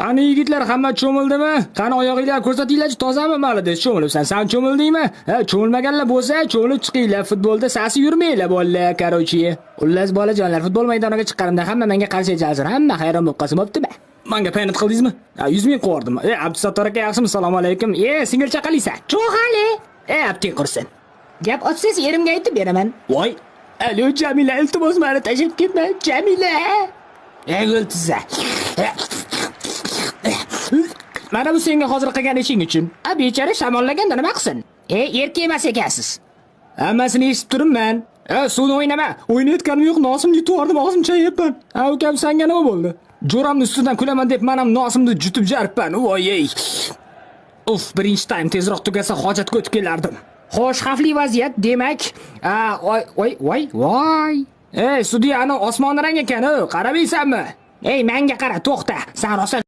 Qani yigitlar, hamma cho'mildimi? Qani oyog'inglar ko'rsatinglar-chi, tozami malida cho'milibsan? Sen cho'mildingmi? Ha, cho'milmaganlar bo'lsa, cho'milib chiqinglar. Futbolda sasi yurmanglar bolalar, qarochi. Xullas bolajonlar, futbol maydoniga chiqqanimda hamma menga qarshi chalsin. Hamma hayron bo'lib qolsin, bo'ptimi? Menga paynet qildingizmi? 100 ming qo'yardim. Abdusattor aka, yaxshimi? Assalomu alaykum. Singil chaqaliysan. Cho'g'ali. Abting qursin. Gap ochsangiz erimga aytib beraman. Voy. Alo Jamila, iltimos meni tashib ketma. Jamila. O'ltisa. Mana bu senga hozir qilgan ishing uchun. Bechora shamollaganda nima qilsin? Erkak emas ekansiz. Hammasini eshitib turibman. Suvni o'ynama. O'ynayotganim yo'q, nosimni yutib og'zim chayapman. Ukam, senga nima bo'ldi? Jo'ramni ustidan kulaman deb men ham nosimni jutib jaribman. Voy. Uf, birinchi taym tezroq tugasa hojatga o'tib kelardim. Xo'sh, xavfli vaziyat, demak, voy. Sudya, ana osmon rang ekan, qaramaysanmi? Menga qara, to'xta. Sen rosa